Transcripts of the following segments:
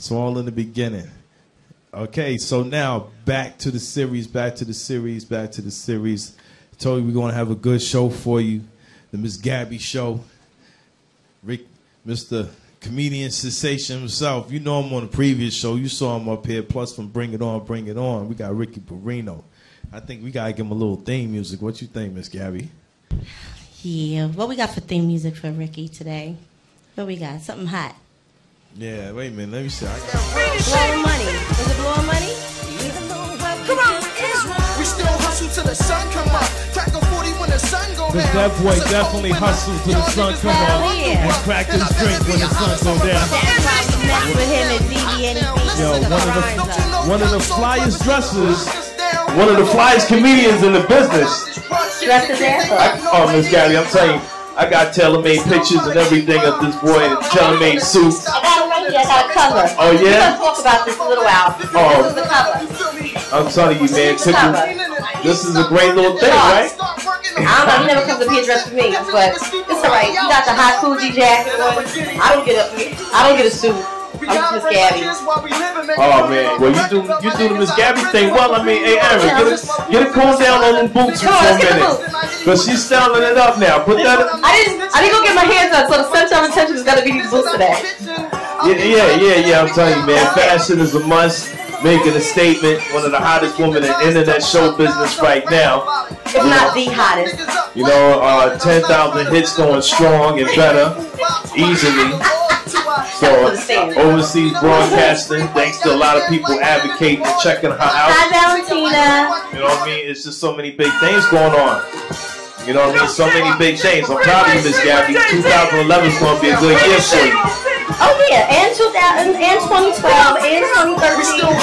It's all in the beginning. Okay, so now back to the series. I told you we're going to have a good show for you. The Miss Gabby Show. Rick, Mr. Comedian Sensation himself. You know him on the previous show. You saw him up here. Plus from Bring It On, Bring It On. We got Ricky Barrino. I think we got to give him a little theme music. What you think, Miss Gabby? Yeah, what we got for theme music for Ricky today? What we got? Something hot. Yeah, wait a minute. Let me see. Blowing money. Is it blowing money? Come on. We still hustle till the sun come up. Crack a 40 when the sun go down. Because that boy definitely hustled till the sun come up and crack his drink when the sun go down. That's why we mess with him and DB. Yo, one of the flyest dressers, one of the flyest comedians in the business. Dresses there? Oh, Miss Gabby, I'm telling you, I got tailor-made pictures and everything of this boy in tailor-made suit. I got it right here. I got a cover. Oh, yeah? We're going to talk about this a little while. Oh. This is the cover. I'm telling you, man, this is a great little thing, right? I don't know, he never comes up here dressed for me, but it's alright. You got the hot Coogee jacket on. I don't get a suit. I'm just Miss Gabby. Oh man, well you do the Miss Gabby thing well. I mean, hey Aaron, get a calm down on them boots for a minute, because she's styling it up now. Put that. I didn't go get my hair done, so the center of attention is gonna be these boots today. Yeah. I'm telling you, man, fashion is a must. Making a statement, one of the hottest women in internet show business right now. If not the hottest. You know, 10,000 hits going strong and better, easily. So, overseas broadcasting, thanks to a lot of people advocating and checking her out. Hi, Valentina. You know what I mean? It's just so many big things going on. You know what I mean? So many big things. I'm proud of you, Miss Gabby. 2011 is going to be a good year for you. Oh yeah, and 2000, and 2012, and 2013. I'm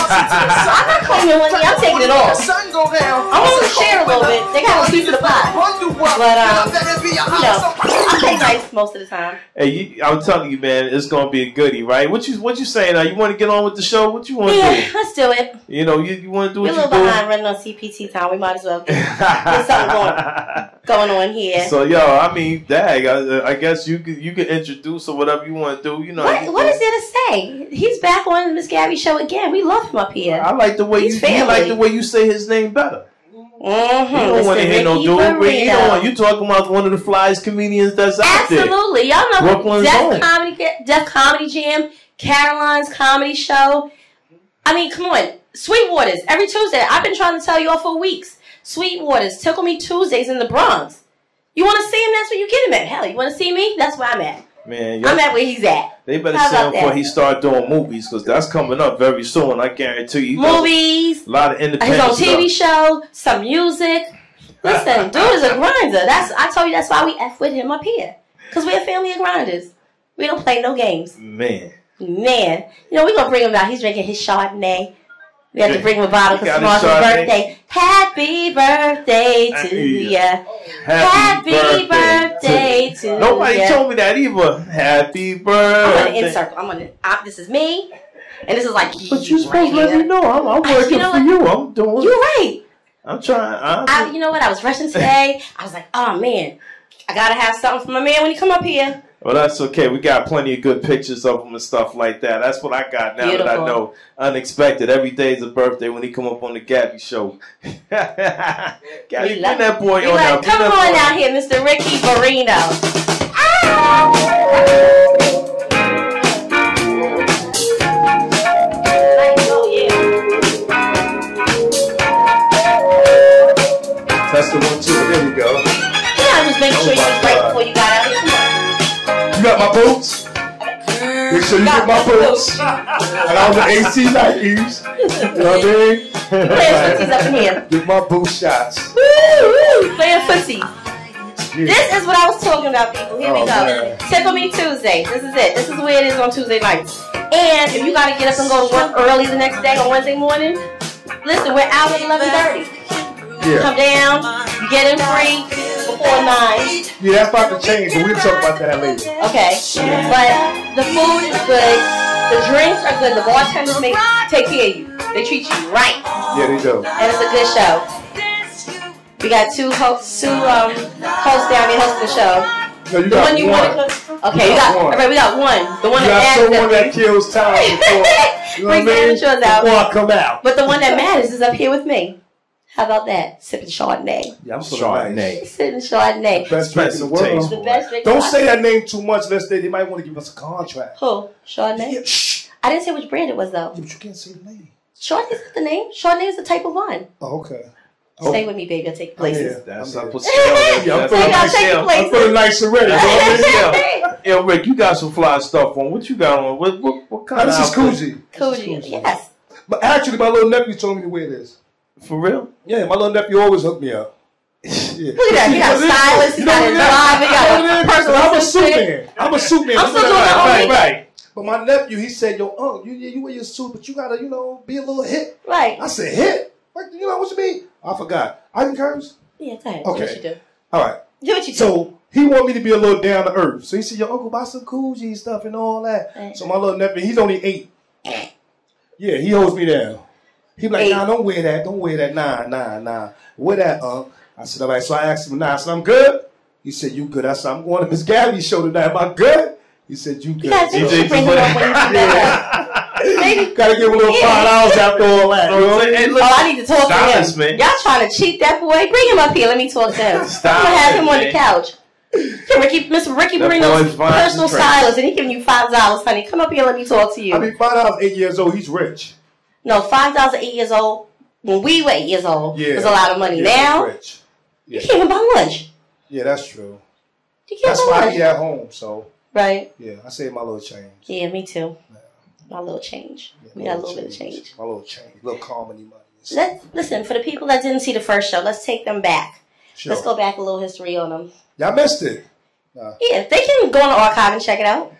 not claiming money. I'm taking it all. I'm willing to share a little bit. They got a piece of the pie, but you know, I pay nice most of the time. Hey, I'm telling you, man, it's gonna be a goodie, right? What you saying now? You want to get on with the show? What you want to do? Yeah, let's do it. You know, you want to do what We're you do? a little behind running on CPT time. We might as well get something going on here. So, yo, I mean, dag, I guess you can introduce or whatever you want to do. You know, what is there to say? He's back on the Miss Gabby show again. We love him up here. I like the way you like the way you say his name better. Mm-hmm. You don't want to hear no dude. You talking about one of the flyest comedians that's out there. Absolutely. Y'all know Brooklyn's Def Comedy Jam, Caroline's Comedy Show. I mean, come on. Sweetwater's every Tuesday. I've been trying to tell you all for weeks. Sweetwater's Tickle Me Tuesdays in the Bronx. You want to see him? That's where you get him at. Hell, you want to see me? That's where I'm at. Man, I'm at where he's at. They better see him before he start doing movies, because that's coming up very soon. I guarantee you. Movies. A lot of independent stuff. His own TV show, some music. Listen, dude is a grinder. I told you that's why we F with him up here. Because we're a family of grinders. We don't play no games. Man. You know, we're going to bring him out. He's drinking his Chardonnay. We have to bring him a bottle because tomorrow's his birthday. Happy birthday to ya. Happy birthday to ya. Nobody told me that either. Happy birthday. I'm on the insert. This is me. And this is like but you're supposed to let me know. I'm working for you. I'm doing. You're right. I'm trying. You know what? I was rushing today. I was like, oh man, I gotta have something for my man when he come up here. Well, that's okay. We got plenty of good pictures of him and stuff like that. That's what I got now. Beautiful. That I know. Unexpected. Every day is a birthday when he come up on the Gabby show. Gabby, bring that boy on now. Come on out here, Mr. Ricky Barrino. That's the 1, 2. There we go. Yeah, just make sure you was right before you got out here. Come on. You got my boots? Make sure you get my boots. And all the AC Nikes. You know what I mean? Playing footsies up in here. Get my boot shots. Woo! Playing footsies. Yeah. This is what I was talking about, people. Here we go. Man. Tickle Me Tuesday. This is it. This is where it is on Tuesday nights. And if you got to get up and go to work early the next day on Wednesday morning, listen, we're out at 11:30. Yeah. Come down, you get in free before 9. Yeah, that's about to change, but we'll talk about that later. Okay, but the food is good, the drinks are good, the bartenders take care of you. They treat you right. Yeah, they do. And it's a good show. We got two hosts down here hosting the show. No, you The got one you one. want to Okay, all right, we got one. The one You got that someone matters. that kills time before, you know what I mean? Before I come out. But the one that matters is up here with me. How about that? Sipping Chardonnay. Yeah, I'm Chardonnay. Sipping Chardonnay. Best drink in the world. The best drink. Don't say that name too much, unless they might want to give us a contract. Who? Chardonnay? Yeah, shh. I didn't say which brand it was, though. Yeah, but you can't say the name. Chardonnay's not the name. Chardonnay is the type of wine. Oh, okay. Stay with me, baby. I'll take places. That's I'm up there. for sale. I'm feeling nice already. Yo, Rick, you got some fly stuff on. What you got on? What kind of This is outfit? Coogee. Yes. But actually, my little nephew told me to wear this. For real? Yeah, my little nephew always hooked me up. Yeah. Look at that. He got a stylist. He got his drive. He got a personal I'm a suit assistant. man. I'm a suit man. I'm still doing my own Right. But my nephew, he said, yo, you wear your suit, but you gotta, be a little hip. Right. I said, hip? What you mean? I forgot. I can curse? Yeah, go ahead. Okay. Do what you do. All right. Do what you do. So he wanted me to be a little down to earth. So he said, yo, uncle, buy some Coogee stuff and all that. Right. So my little nephew, he's only 8. Yeah, he holds me down. He be like, 8. nah, don't wear that. Don't wear that. Nah. Wear that, I said, all right. So I asked him, I said, I'm good. He said, you good. I said, I'm going to Miss Gabby's show tonight. Am I good? He said, you good. You gotta think you should bring him up when you come back. Maybe. Gotta give him a little $5 after all that. You know? Hey, look, I need to talk stylist, to him. man. Y'all trying to cheat that boy? Bring him up here. Let me talk to him. I'm gonna have him on the couch. Mr. Ricky That Barrino's boy's fine personal and trained. stylist, and he giving you $5, honey. Come up here. Let me talk to you. I mean, $5, 8 years old, he's rich. No, $5 at 8 years old. When we were 8 years old, was a lot of money. Yeah, Now he's rich. you can't even buy lunch. Yeah, that's true. You can't That's buy why lunch. he at home, so Right. yeah, I save my little change. Yeah, me too. My little change. Yeah, We my got a little little bit of change. My little change. Little comedy money. Listen, for the people that didn't see the first show, let's take them back. Sure. Let's go back a little history on them. Y'all missed it. Yeah, they can go on the archive and check it out.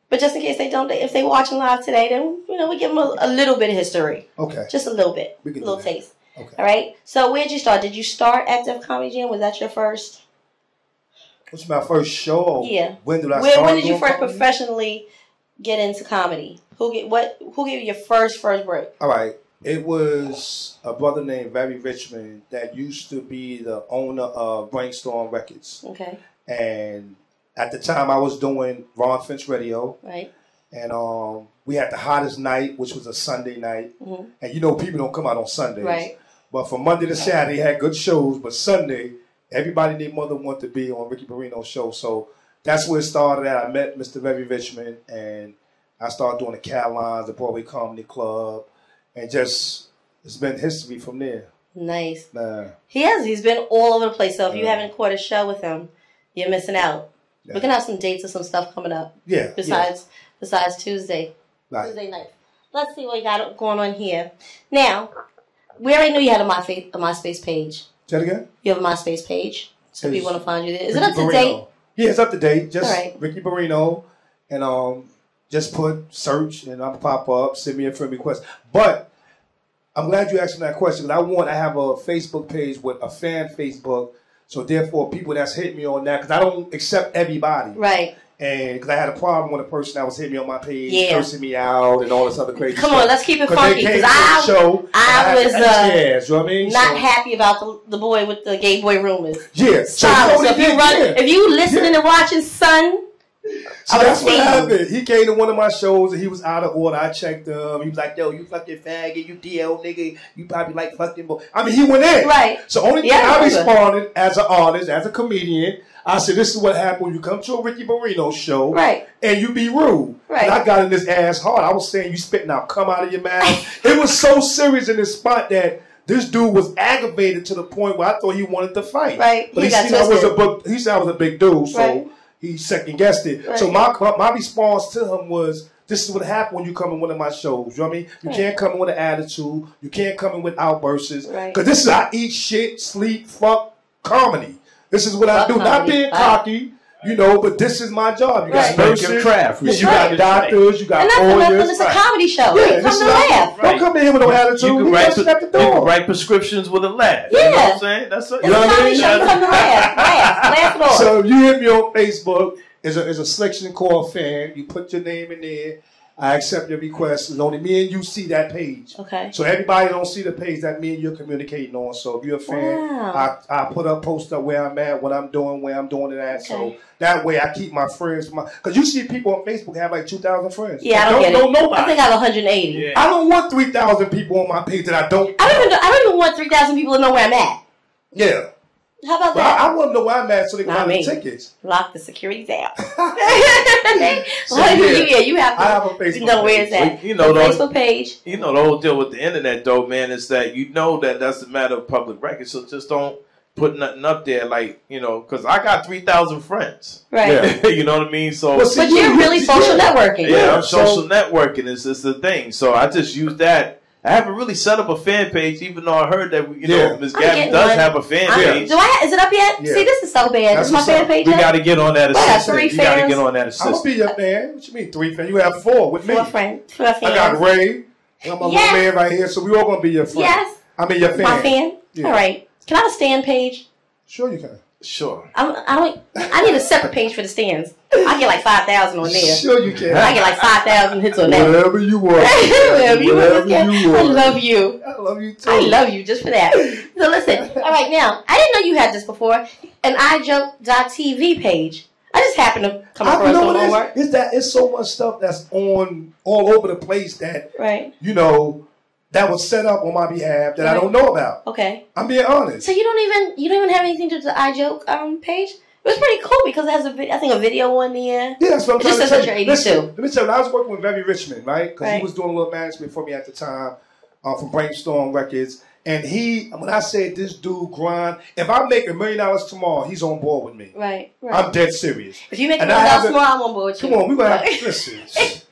But just in case they don't, if they're watching live today, then we give them a little bit of history. Okay. Just a little bit. We can A little do that. taste. Okay. All right. So where'd you start? Did you start at Def Comedy Jam? Was that your first? What's my first show? Yeah. When did I start? When did you doing first comedy? professionally get into comedy? Who gave you your first break? All right. It was a brother named Barry Richmond that used to be the owner of Brainstorm Records. Okay. And at the time, I was doing Ron Finch Radio. Right. And we had the hottest night, which was a Sunday night. Mm-hmm. And people don't come out on Sundays. Right. But from Monday to Saturday, had good shows. But Sunday, everybody and their mother wanted to be on Ricky Barrino's show. So that's where it started at. I met Mr. Barry Richmond, and I started doing the Carolines, the Broadway Comedy Club. And just, it's been history from there. Nice. Nah. He's been all over the place. So if you haven't caught a show with him, you're missing out. Yeah. We're going to have some dates or some stuff coming up. Yeah. Besides Tuesday. Right. Tuesday night. Let's see what we got going on here. Now, we already knew you had a MySpace page. Say it again? You have a MySpace page. So people want to find you there. Is it Ricky up to Barrino. date? Yeah, it's up to date. Just All right. Ricky Barrino. And just put search and I'll pop up, send me a friend request. But I'm glad you asked me that question. I have a Facebook page with a fan Facebook. So therefore, people that's hit me on that, because I don't accept everybody. Right. And because I had a problem with a person that was hitting me on my page, Yeah. cursing me out and all this other crazy Come stuff. on, let's keep it 'Cause funky. they came Because to the show, I was you know what I mean? not happy about the boy with the gay boy rumors. Yeah. Stop. So if you listening and watching, son, So that's what happened. He came to one of my shows and he was out of order. I checked him. He was like, yo, you fucking faggot, you DL nigga, you probably like fucking boy. I mean, he went in. Right. So only thing Yeah, I responded as an artist, as a comedian, I said, this is what happened when you come to a Ricky Barrino show. Right. And you be rude. Right. And I got in this ass hard. I was saying, you spitting out cum out of your mouth. It was so serious in this spot that this dude was aggravated to the point where I thought he wanted to fight. Right. But He he got said twisted. he said I was a big dude, so Right. he second guessed it. Right. So my response to him was, this is what happened when you come in one of my shows. You know what I mean? You can't come in with an attitude. You can't come in with outbursts. Right. Because this is I eat shit, sleep, fuck, comedy. This is what I do. Not comedy. being cocky, but this is my job. You got Right. nurses, Your craft. you That's got right. doctors, you got And that's enough lawyers. when it's a comedy show. Yeah, You come this to is laugh. Don't come in here with no attitude. You can We write, got shit at the you door. can write prescriptions with a laugh. Yeah. You know what I'm saying? That's It's a comedy show. You come to laugh. Laugh it off. So if you hit me on Facebook, there's a selection called Fan. You put your name in there, I accept your request. It's only me and you see that page. Okay. So everybody don't see the page that me and you're communicating on. So if you're a fan, I put up, post up where I'm at, what I'm doing, where I'm doing it at. Okay. So that way I keep my friends. Because you see people on Facebook have like 2,000 friends. Yeah, I don't know nobody. I think I have 180. Yeah. I don't want 3,000 people on my page that I don't. I don't even want 3,000 people to know where I'm at. Yeah. How about that? I want to know where I'm at so they can buy the tickets. Lock the security down. You have to a Facebook know where it's at. You know, Facebook page. You know, the whole deal with the internet, though, man, is that you know that that's a matter of public record. So just don't put nothing up there, like, you know, because I got 3,000 friends. Right. Yeah. You know what I mean? So, but you're really social networking. Yeah, I'm social networking. It's the thing. So I just use that. I haven't really set up a fan page, even though I heard that you know Ms. Gabby does have a fan page. Is it up yet? Yeah. See, this is so bad. Is my fan page? We got to get on that. I got 3 fans. You got to get on that. I'm gonna be your fan. What you mean 3 fans? You have 4 with me. 4 friends. 4 fans. I got Ray. I'm a little man right here, so we all gonna be your friend. Yes. I mean your fan. My fan. Yeah. All right. Can I have a stand page? Sure, you can. Sure. I need a separate page for the stands. I get like 5,000 on there. Sure you can. I get like 5,000 hits on that. Whatever you want. Whatever you want. I love you. I love you too. I love you just for that. So listen. All right, now I didn't know you had this before. An iJoke.tv page. I just happened to come across it on It's that it's so much stuff that's on all over the place that you know. That was set up on my behalf that I don't know about. Okay. I'm being honest. So you don't even have anything to do with the iJoke page? It was pretty cool because it has a video on there. Yeah, that's what I'm trying to say. Listen, let me tell you, I was working with Very Richmond, right? Because he was doing a little management for me at the time from Brainstorm Records. And when I said this dude grind, if I make $1 million tomorrow, he's on board with me. Right. I'm dead serious. If you make $1 million tomorrow, I'm on board with you. Come on, we're going to have to listen.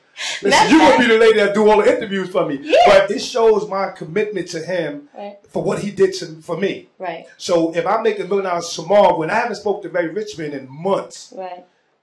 Listen, you're going to be the lady that do all the interviews for me. Yeah. But it shows my commitment to him for what he did for me. Right. So if I make $1 million tomorrow, when I haven't spoken to Very Richmond in months,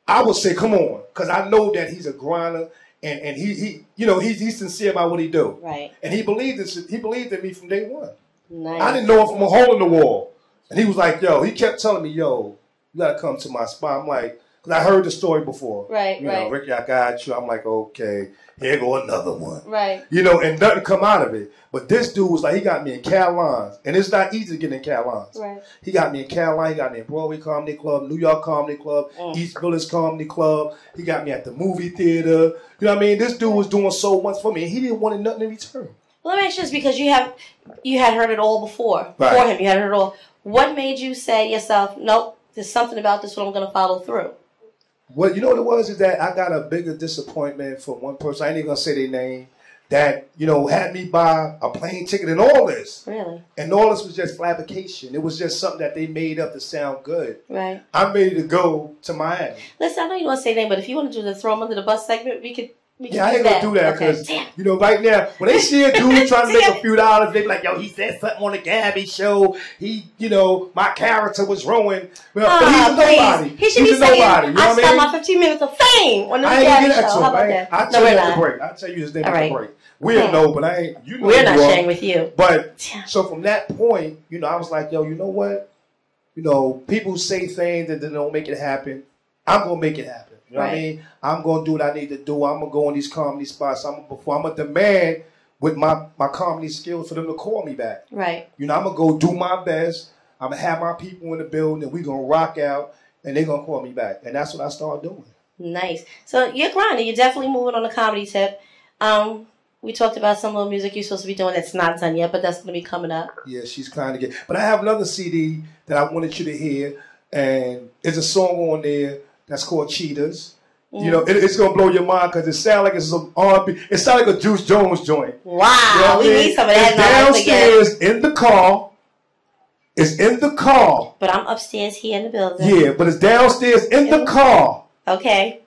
I would say, come on. Because I know that he's a grinder and he's sincere about what he do. Right. And he believed in me from day one. Nice. I didn't know him from a hole in the wall. And he was like, he kept telling me, you got to come to my spot. I'm like, because I heard the story before. Right, you know, Ricky, I got you. I'm like, okay, here go another one. Right. You know, and nothing come out of it. But this dude was like, he got me in Carolinas. And it's not easy to get in Carolinas. Right. He got me in Carolina. He got me in Broadway Comedy Club, New York Comedy Club, East Village Comedy Club. He got me at the movie theater. You know what I mean? This dude was doing so much for me. And he didn't want nothing in return. Well, let me ask you this, because you had heard it all before. Right. Before him, you had heard it all. What made you say to yourself, nope, there's something about this one I'm going to follow through? Well, you know what it was is that I got a bigger disappointment from one person. I ain't even going to say their name. That, had me buy a plane ticket and all this. Really? And all this was just fabrication. It was just something that they made up to sound good. Right. I'm ready to go to Miami. Listen, I know you don't say name, but if you want to do the throw them under the bus segment, we could I ain't going to do that because, right now, when they see a dude trying to make a few dollars, they be like, he said something on the GABIE show. He, my character was ruined. Well, but he's a nobody. He should be saying, I spent my 15 minutes of fame on the GABIE show. How about that? I'll tell you at the break. I'll tell you his name at the break. We'll know, but I ain't. You know we're not sharing with you. But so from that point, I was like, you know what? People say things and then don't make it happen. I'm gonna make it happen. You know what I mean? I'm gonna do what I need to do. I'm gonna go in these comedy spots. I'm gonna demand with my comedy skills for them to call me back. Right. I'm gonna go do my best. I'm gonna have my people in the building, and we gonna rock out, and they're gonna call me back. And that's what I started doing. Nice. So you're grinding. You're definitely moving on the comedy tip. We talked about some little music you're supposed to be doing that's not done yet, but that's going to be coming up. Yeah, she's trying to get. But I have another CD that I wanted you to hear, and there's a song on there that's called Cheetahs. It's going to blow your mind because it sounds like it's some R&B. It sounds like a Juice Jones joint. Wow, we need some of that. It's downstairs in the car. It's in the car. But I'm upstairs here in the building. Yeah, but it's downstairs in the car. Okay.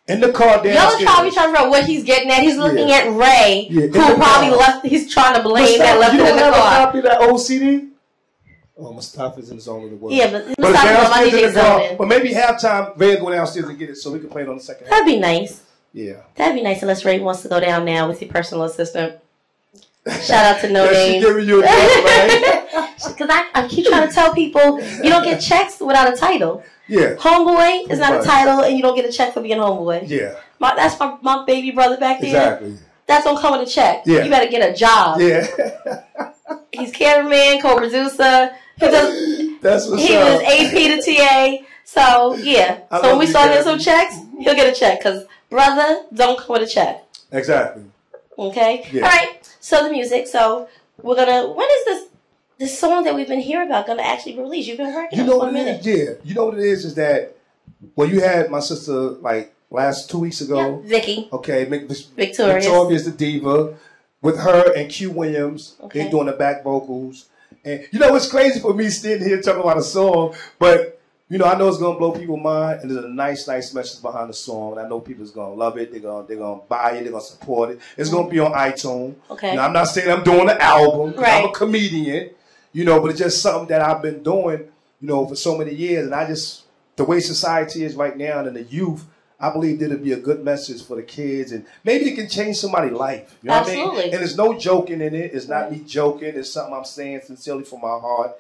In the car downstairs. Y'all probably trying to figure out what he's getting at. He's looking at Ray, who probably left. He's trying to blame that left it in the car. You don't have a copy of that old CD? Oh, Mustafa's in the zone of the world. Yeah, but Mustafa's on my DJ zone. But maybe halftime, Ray will go downstairs and get it so we can play it on the second half. That'd be nice. Yeah. That'd be nice unless Ray wants to go down now with your personal assistant. Shout out to No Name. She's giving you a deal, right? Because I keep trying to tell people you don't get checks without a title. Yeah. Homeboy is not a title, and you don't get a check for being homeboy. Yeah. That's my baby brother back there. Exactly. That's gonna come with a check. Yeah. You better get a job. Yeah. He's cameraman, co-producer. That's what's He up. was AP to TA. So yeah. I So when love we you, start getting Gabby. some checks, he'll get a check. Cause brother, don't come with a check. Exactly. Okay. Yeah. All right. So the music. So we're gonna. When is this song that we've been hearing about gonna actually be released? You've been working You on know it for what a it minute. is? Yeah. You know what it is that when you had my sister like last 2 weeks ago. Yeah. Vicky. Okay. Victorious. Victoria's the diva. With her and Q Williams, Okay. they doing the back vocals. And you know, it's crazy for me sitting here talking about a song, but you know, I know it's gonna blow people's mind, and there's a nice message behind the song, and I know people's gonna love it. They're gonna buy it. They're gonna support it. It's gonna be on iTunes. Okay. Now, I'm not saying I'm doing the album. 'Cause I'm a Right. comedian, you know, but it's just something that I've been doing, you know, for so many years, and I just the way society is right now and the youth. I believe it'll be a good message for the kids, and maybe it can change somebody's life. You know what I Absolutely. mean? And there's no joking in it. It's not me joking. It's something I'm saying sincerely from my heart.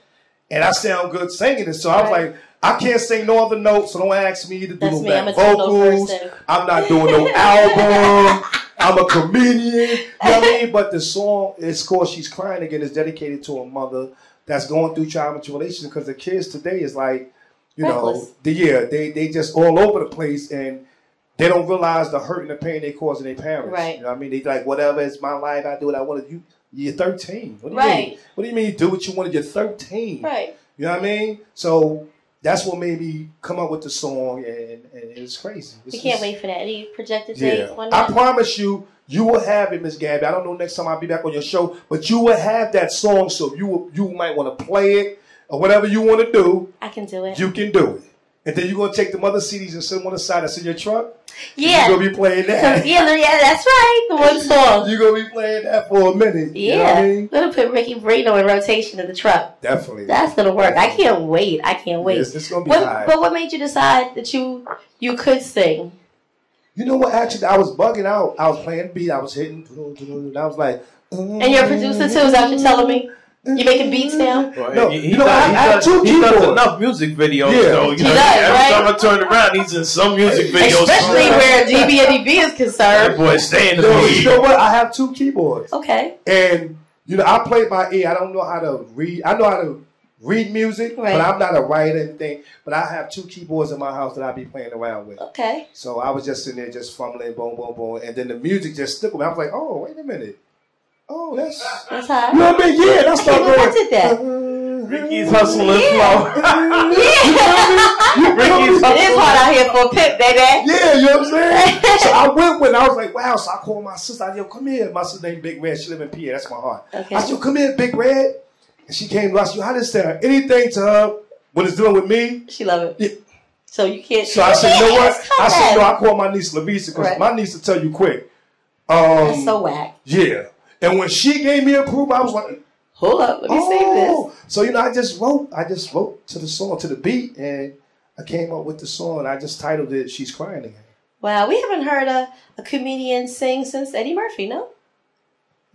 And I sound good singing it. So I was like, I can't sing no other notes, so don't ask me to do That's no me. back I'm a techno vocals. person. I'm not doing no album. I'm a comedian. You know what I mean? But the song, it's called She's Crying Again, is dedicated to a mother that's going through trial and tribulation, because the kids today is like, you know, they just all over the place, and they don't realize the hurt and the pain they causing their parents. Right. You know what I mean? They like, whatever, it's my life, I do what I want to do. You're 13. What do you Right. mean? What do you mean you do what you want? You're 13. Right. You know what I mean? So that's what made me come up with the song, and it's crazy. We can't wait for that. Any projected Yeah. date on I that? promise you, you will have it, Miss Gabby. I don't know next time I'll be back on your show, but you will have that song, so you might want to play it or whatever you want to do. I can do it. You can do it. And then you're going to take the other CDs and sit them on the side that's in your truck. Yeah. You're going to be playing that. yeah, that's right. The one song. You're going to be playing that for a minute. Yeah. You know what I mean? We're going to put Ricky BRONXNET in rotation in the truck. Definitely. That's going to work. I can't wait. I can't wait. Yes, it's going to be high. But what made you decide that you could sing? You know what? Actually, I was bugging out. I was playing the beat. I was hitting. And I was like. And you're a producer too? Is that what you're telling me? You making beats now? Well, No, he you know, I have two he does keyboards. enough music videos, Yeah. though. You He know, does, every right? time I turn around, he's in some music videos. Especially where DBNDB is That concerned. boy stay in the No, lead. you know what? I have two keyboards. Okay. And, you know, I play by ear. I don't know how to read. I know how to read music, Right. but I'm not a writer and thing. But I have two keyboards in my house that I be playing around with. Okay. So I was just sitting there just fumbling, boom, boom, boom. And then the music just stuck with me. I was like, oh, wait a minute. Oh, that's high. You know what I mean? Yeah, that's I can't believe I did that. Ricky's hustling flow. Yeah. Ricky's It is hard out here for a pimp, baby. Yeah, you know what I'm saying? So I went when I was like, wow. So I called my sister. I said, yo, come here. My sister named Big Red. She live in PA. That's my heart. Okay. I said, yo, come here, Big Red. And she came to us. Yo, I didn't say anything to her when it's dealing with me. She love it. Yeah. So you can't. So I said, you know what? Come I said, no, on. I called my niece Lavisa because Right. my niece will tell you quick. That's so whack. Yeah. And when she gave me approval, I was like, Hold up, let me save this. So, you know, I just wrote to the song, to the beat, and I came up with the song. I just titled it She's Crying Again. Wow, we haven't heard a comedian sing since Eddie Murphy, no?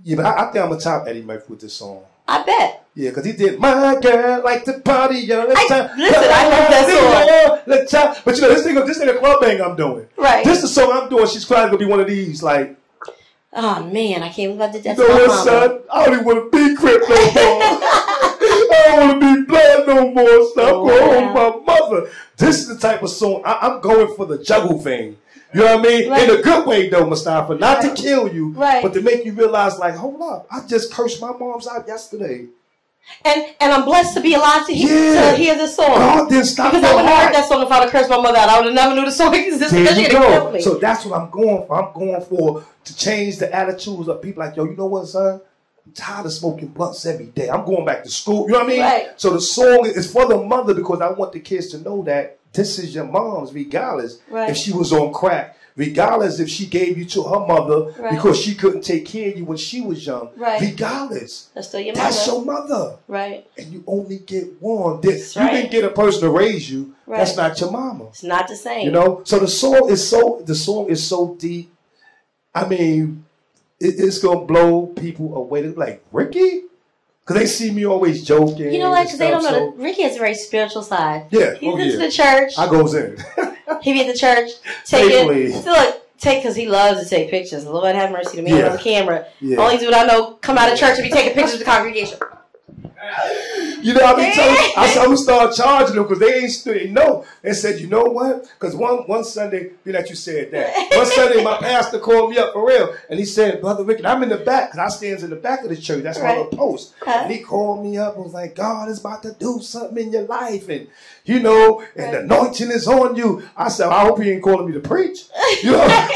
Yeah, but I think I'm going to top Eddie Murphy with this song. I bet. Yeah, because he did My Girl Like to Party all the time. Listen, I love that song. The time. But you know, this ain't a club bang I'm doing. Right. This is the song I'm doing. She's Crying going to be one of these, like, Oh man, I can't believe I did that you to know my what, mama. son? I don't even want to be Crip no more. I don't want to be blood no more, son. I'm going home with my mother. This is the type of song I'm going for, the juggle thing. You know what I mean? Right. In a good way, though, Mustafa. Not to kill you, Right. but to make you realize, like, hold up. I just cursed my mom's out yesterday. And I'm blessed to be alive to hear this song. God didn't stop Because your I wouldn't have heart. heard that song if I would have cursed my mother out. I would have never knew the song existed because There she'd you have killed go. me. So that's what I'm going for. I'm going for to change the attitudes of people like, yo, you know what, son? I'm tired of smoking blunts every day. I'm going back to school. You know what I mean? Right. So the song is for the mother because I want the kids to know that this is your mom's, regardless Right. if she was on crack, regardless if she gave you to her mother Right. because she couldn't take care of you when she was young. Right. Regardless. That's still your mother. That's your mother. Right. And you only get one. You right. didn't get a person to raise you. Right. That's not your mama. It's not the same. You know, so the song is so deep. I mean, it's gonna blow people away. They're like, Ricky, because they see me always joking. You know what? and Because they don't stuff, know that Ricky has a very spiritual side. Yeah, He's into the church. I goes in. He be at the church Faithfully. taking. So look, because he loves to take pictures. Lord have mercy, the man on camera. Yeah. Only dude I know come out of church and be taking pictures of the congregation. You know, I said I'm gonna start charging them because they know. They said, you know what? Because one Sunday, you know, you said that. One Sunday, my pastor called me up for real, and he said, Brother Rick, I'm in the back because I stands in the back of the church. That's my little post. And he called me up and was like, God is about to do something in your life, and you know, and the anointing is on you. I said, I hope he ain't calling me to preach. You know.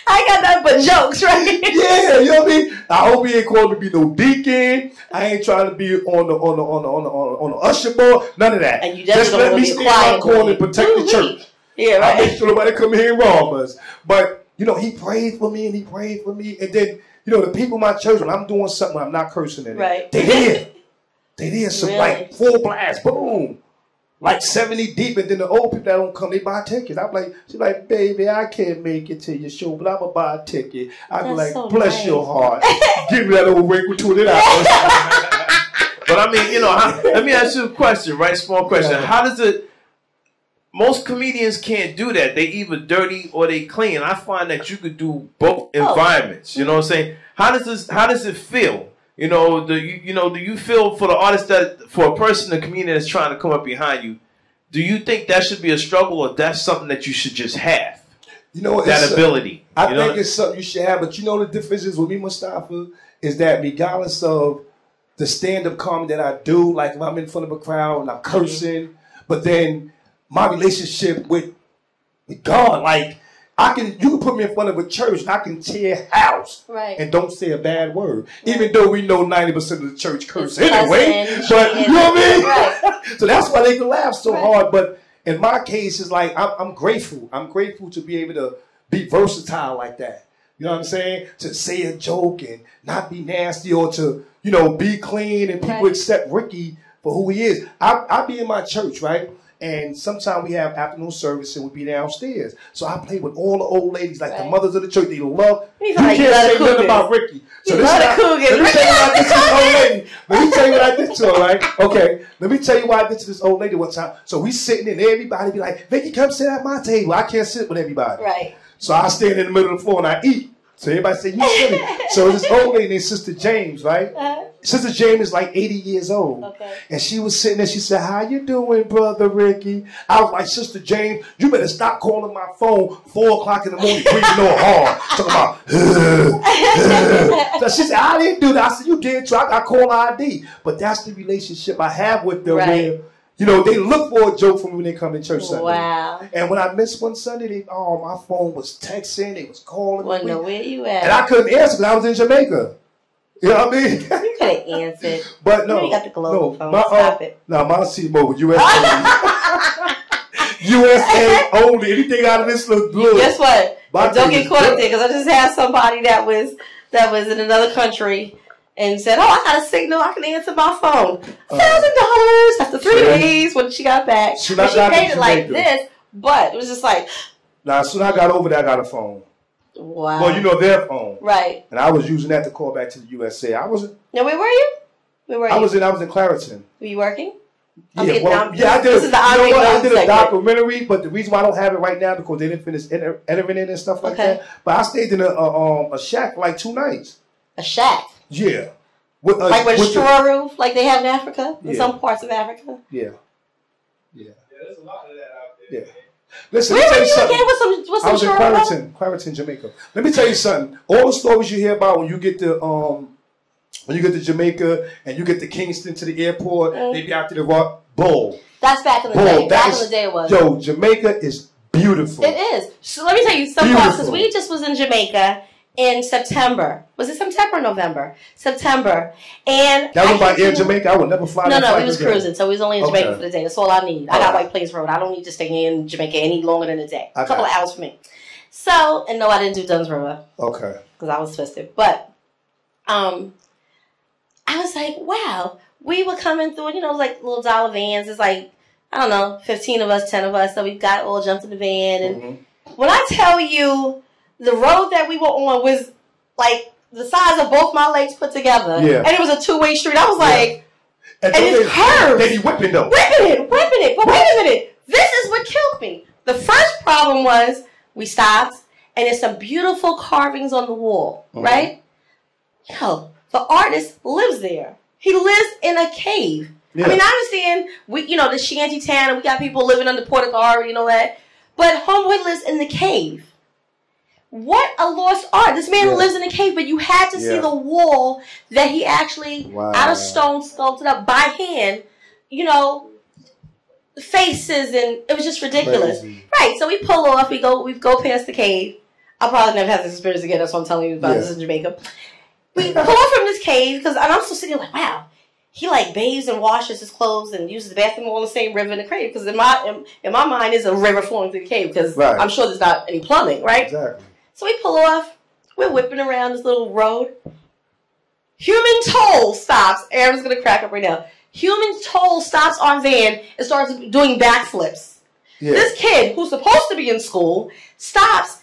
I got nothing but jokes, right? Yeah, you know what I mean? I hope he ain't calling me to be no deacon. I ain't trying to be on the usher board. None of that. And you just let me stay in my corner and protect the church. Yeah, right. I make sure nobody come here and rob us. But, you know, he prayed for me and he prayed for me. And then, you know, the people in my church, when I'm doing something, I'm not cursing in it. Right. They did some like full blast, boom. Like 70 deep, and then the old people that don't come, they buy tickets. I'm like, she's like, baby, I can't make it to your show, but I'm gonna buy a ticket. I'm like, so bless your heart. Give me that old ring with $20. But I mean, you know, let me ask you a question, right? Small question. Yeah. How does it? Most comedians can't do that. They either dirty or they clean. I find that you could do both environments. You know what I'm saying? How does it feel? You know, do you feel for the artist that, for a person, a comedian that's trying to come up behind you, do you think that should be a struggle, or that's something that you should just have? You know, that ability. I think it's something you should have, but you know the difference is with me, Mustafa, is that regardless of the stand-up comedy that I do, like if I'm in front of a crowd and I'm cursing, but then my relationship with God, like, you can put me in front of a church and I can tear house and don't say a bad word. Even though we know 90% of the church curse anyway. But you know what I mean? Right. So that's why they can laugh so hard. But in my case, it's like I'm grateful. I'm grateful to be able to be versatile like that. You know what I'm saying? To say a joke and not be nasty, or to, you know, be clean and people accept Ricky for who he is. I be in my church, right? And sometimes we have afternoon service and we be downstairs. So I play with all the old ladies, like the mothers of the church. They love. You can't say nothing about Ricky. So let me tell you what I did to this old lady. Let me tell you what I did to her, right? Okay. Let me tell you what I did to this old lady one time. So we sitting and everybody be like, Vicky, come sit at my table. I can't sit with everybody. Right. So I stand in the middle of the floor and I eat. So everybody say, you silly. So this old lady named Sister James, right? Sister James is like 80 years old. Okay. And she was sitting there, she said, how you doing, Brother Ricky? I was like, Sister James, you better stop calling my phone 4 o'clock in the morning, breathing all hard. Talking about, So she said, I didn't do that. I said, you did too. I got call ID. But that's the relationship I have with them. Where, you know, they look for a joke from me when they come to church Sunday. Wow. And when I missed one Sunday, my phone was texting, they was calling me. Wonder where you at. And I couldn't answer because I was in Jamaica. You know what I mean? You could have answered. But no. You got the global phone. Stop it. No, my C-Mobile, USA. USA only. Anything out of this looks good. Guess what? Don't get caught up there, because I just had somebody that was in another country and said, oh, I got a signal, I can answer my phone. $1,000 after 3 days when she got back. She paid it like this, but it was just like. Now, as soon as I got over there, I got a phone. Wow. Well, you know their phone. Right. And I was using that to call back to the USA. I wasn't. Now, where were you? Where were you? I was in Clariton. Were you working? Yeah, I did. This is the I did a documentary, but the reason why I don't have it right now because they didn't finish editing it and stuff like that. But I stayed in a shack for like 2 nights. A shack? Yeah. With a straw roof, like they have in Africa, in some parts of Africa. Yeah. Yeah. There's a lot of that out there. Yeah. Listen, where were you again with some I was in Clariton, Jamaica. Let me tell you something. All the stories you hear about when you get to Jamaica and you get to Kingston to the airport, they be out to the Rock Bowl. That's back in the day. Back in the day it was. Yo, Jamaica is beautiful. It is. So let me tell you some parts, because we just was in Jamaica in September. Was it September or November? September. And that was by Air Jamaica? I would never fly. No, we was cruising, so we was only in Jamaica for the day. That's all I need. I got White Plains Road. I don't need to stay in Jamaica any longer than a day. A couple of hours for me. So, and no, I didn't do Dunn's River. Okay. Because I was twisted. But I was like, wow. We were coming through, you know, like little dollar vans. It's like, I don't know, 15 of us, 10 of us. So we got all jumped in the van. And when I tell you, the road that we were on was like the size of both my legs put together. Yeah. And it was a 2-way street. I was like, and it's curved. They be whipping though. Whipping it. But wait a minute. This is what killed me. The first problem was we stopped and there's some beautiful carvings on the wall, right? Yo, the artist lives there. He lives in a cave. Yeah. I mean, I understand, the shanty town, and we got people living under Port Authority and all that, but homeboy lives in the cave. What a lost art. This man lives in a cave, but you had to see the wall that he actually, out of stone, sculpted up by hand, faces, and it was just ridiculous. Crazy. Right, so we pull off, we go past the cave. I'll probably never have this experience again, that's what I'm telling you about this in Jamaica. We pull off from this cave, because I'm still sitting like, wow, he like bathes and washes his clothes and uses the bathroom all in the same river in the cave, because in my mind there's a river flowing through the cave, because I'm sure there's not any plumbing, right? Exactly. So we pull off, we're whipping around this little road. Human Toll stops. Aaron's going to crack up right now. Human Toll stops our van and starts doing backflips. Yeah. This kid, who's supposed to be in school, stops.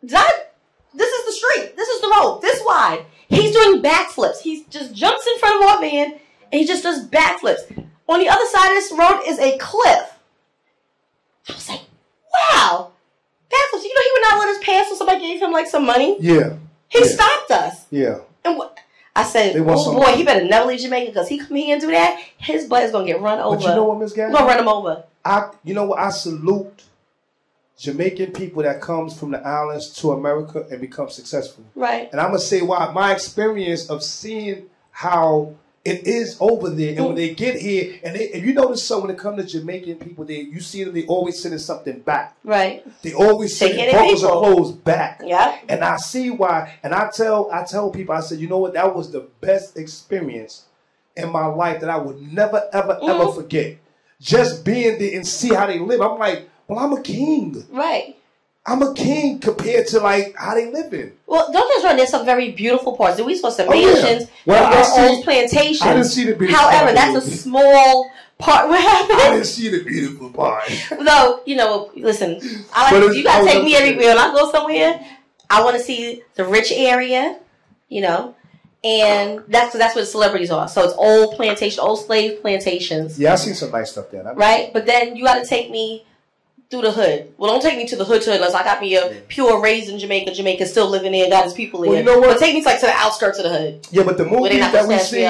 This is the street. This is the road. This wide. He's doing backflips. He just jumps in front of our van, and he just does backflips. On the other side of this road is a cliff. I was like, wow. Backflips. He would not let us pass when somebody gave him, like, some money. Yeah. He stopped us. Yeah. And I said, oh, boy, he better never leave Jamaica, because he come here and do that, his butt is going to get run over. But you know what, Ms. Gabby? We're going to run him over. You know what? I salute Jamaican people that comes from the islands to America and become successful. Right. And I'm going to say why. My experience of seeing how it is over there, and when they get here, and if you notice, so when it comes to Jamaican people, you see them, they always sending something back. Right. They always sending bundles of clothes back. Yeah. And I see why. And I tell people, I said, you know what? That was the best experience in my life that I would never, ever, ever forget. Just being there and see how they live. I'm like, well, I'm a king. Right. I'm a king compared to like how they living. Well, don't get us wrong. There's some very beautiful parts. We saw some mansions, old plantations. I didn't see the beautiful part. However, that's a small part. What happened? I didn't see the beautiful part. Though, listen, you gotta take me everywhere. When I go somewhere, I want to see the rich area, and that's where the celebrities are. So it's old plantation, old slave plantations. Yeah, I seen some nice stuff there. Right, but then you got to take me through the hood. Well, don't take me to the hood unless I got me a pure raised in Jamaica. Jamaica's still living there, got his people in. Well, you know what? But take me to the outskirts of the hood. Yeah, but the movies that we see,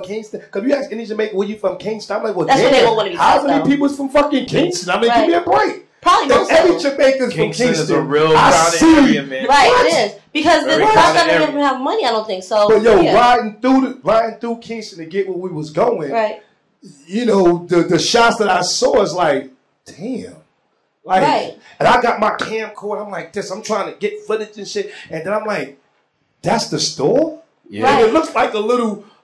Kingston. Because you ask any Jamaican, where you from, Kingston? I'm like, well, that's when they want to be. How many people's from fucking Kingston? I mean, give me a break. Probably most every Jamaican's from Kingston. Is a real crowded area, man. Right, it is. Because the crowd doesn't even have money, I don't think so. But riding through Kingston to get where we was going, right? The shots that I saw is like, damn. Like, and I got my camcorder. I'm like this. I'm trying to get footage and shit. And then I'm like, that's the store? Yeah. Right. And it looks like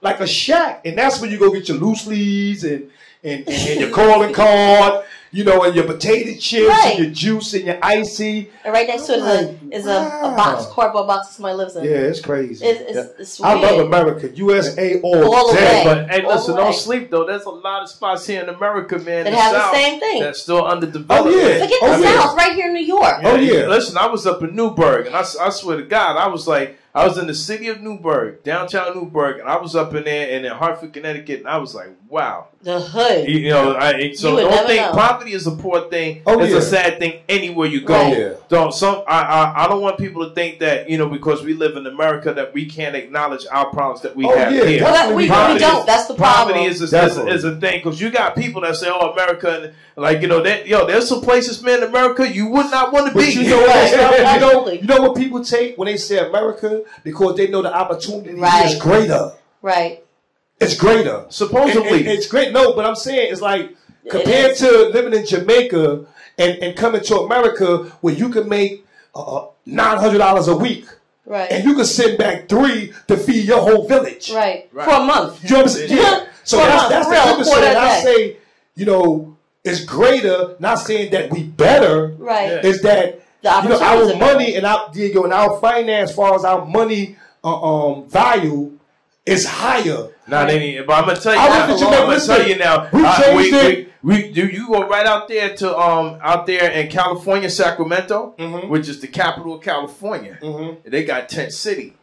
like a shack. And that's when you go get your loose leaves and your calling card, and your potato chips and your juice and your icy. And right next to it is a box, cardboard box that somebody lives in. Yeah, it's crazy. It's I love America. USA all day. But hey, listen, don't sleep though. There's a lot of spots here in America, man. That have the same thing. That's still underdeveloped. Oh yeah. Forget the South, right here in New York. Yeah, listen, I was up in Newburgh, and I swear to God, I was in the city of Newburgh, downtown Newburgh, and I was up in there and in Hartford, Connecticut, and I was like, wow. The hood. Don't think poverty is a poor thing. It's a sad thing anywhere you go. Right. Yeah. I don't want people to think that, because we live in America, that we can't acknowledge our problems that we have here. Well, we don't. That's the problem. Poverty is a thing, because you got people that say, oh, America, there's some places, man, in America you would not want to be. You know what? You know what people take when they say America? Because they know the opportunity is greater. Right. It's greater. Supposedly. It's great. No, but I'm saying it's like compared to living in Jamaica and coming to America where you can make $900 a week. Right. And you can send back $3 to feed your whole village. Right. For a month. You understand? Yeah. So that's the difference. I say, it's greater, not saying that we better. Right. Is that our money and our finance, as far as our money value, is higher. But I'm gonna tell you now. You go right out there to out there in California, Sacramento, which is the capital of California. They got Tent City.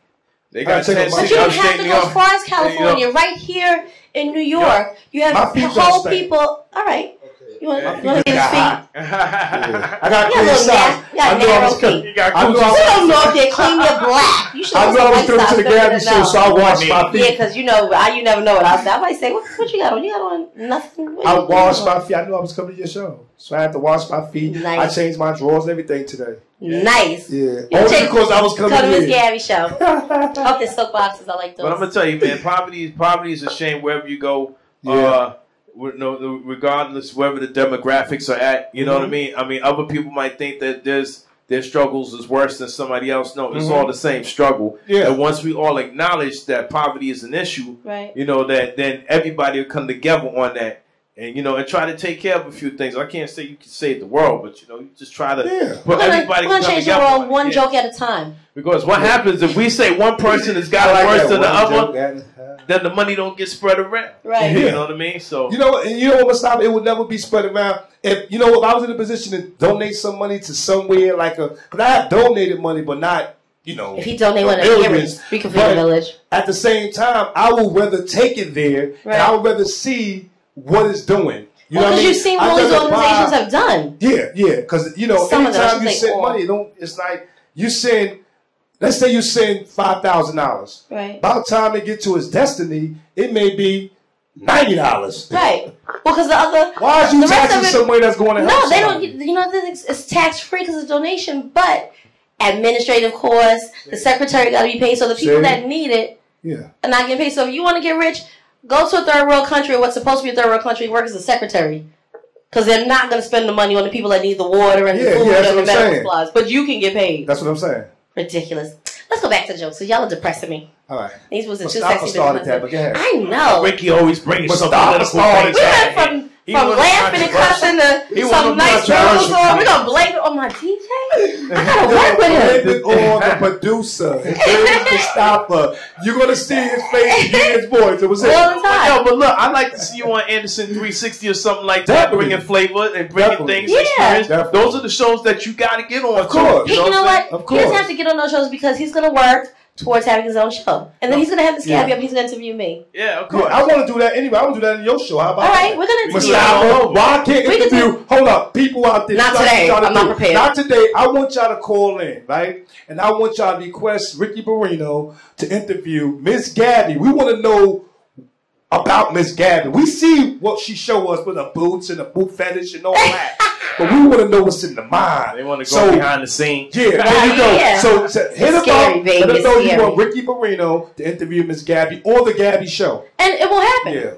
They got Tent City. But you don't have to go as far as California. Right here in New York, you have whole people. All right. You want My to see his feet? Yeah. I got You clean got socks. narrow I knew I was feet. coming. You got I knew I You was don't know if they're clean or black. You should I knew I was coming to the Gabby show, so I washed my Yeah, feet. because you know, you never know what I was. I might say, what you got on? You got on nothing. I washed my feet. I knew I was coming to your show, so I had to wash my feet. Nice. I changed my drawers and everything today. Nice. Yeah. Only because I was coming Come to Miss in. Gabby show. Hope there's soap boxes. I like those. But I'm gonna tell you, man, poverty is a shame wherever you go. Yeah. Regardless wherever the demographics are at, you know what I mean. I mean, other people might think that their struggles is worse than somebody else. No, it's all the same struggle. Yeah. And once we all acknowledge that poverty is an issue, right? You know that then everybody will come together on that. And and try to take care of a few things. I can't say you can save the world, but you just try to put everybody. We're gonna change the world one joke at a time. Because what happens if we say one person has got it worse than the other, then the money don't get spread around. Right. You know what I mean? So you know what, Mustafa? It would never be spread around. If if I was in a position to donate some money to somewhere because I have donated money, but not. If he donate one of the we can feed the village. At the same time, I would rather take it there, and I would rather see what it's doing. You know what I mean? You've seen what all these organizations have done. Yeah. Because anytime you send money, it's like you send. Let's say you send $5,000. Right. By the time it get to its destiny, it may be $90. Right. Well, because the other. Why is you taxing somebody that's going to help? No, they don't. It's tax free because it's a donation, but administrative costs. The secretary got to be paid, so the people that need it are not getting paid. So if you want to get rich, go to a third world country, or what's supposed to be a third world country, work as a secretary. Because they're not going to spend the money on the people that need the water and the food and the medical supplies. But you can get paid. That's what I'm saying. Ridiculous. Let's go back to jokes. So y'all are depressing me. All right. These was the two sexy sexy started that, but go ahead. I know. Ricky always brings something political. We went from laughing and cussing to some nice girls on. We're going to blame it on my DJ? I got to work with him. Blame it on the producer. Mustafa. You're going to see his face and hear his voice. It was it. All the time. Yo, but look, I'd like to see you on Anderson 360 or something like that, bringing flavor and bringing things, experience. Those are the shows that you got to get on. Of course. You know what? Of He doesn't have to get on those shows because he's going to work towards having his own show. And then he's going to have this Gabby up. He's going to interview me. Yeah, of course. I want to do that anyway. I want to do that in your show. How about all right, we're going to interview you. Why I can't interview? Hold up. People out there. Not today. I'm not prepared. Not today. I want y'all to call in, right? And I want y'all to request Ricky Barrino to interview Miss Gabby. We want to know about Miss Gabby. We see what she show us with her boots and the boot fetish and all that. But we want to know what's in the mind. They want to go behind the scene. Yeah, there you go. Yeah. So hit them up. Baby. Let them know you want Ricky Barrino to interview Miss Gabby on the Gabby Show. And it will happen. Yeah.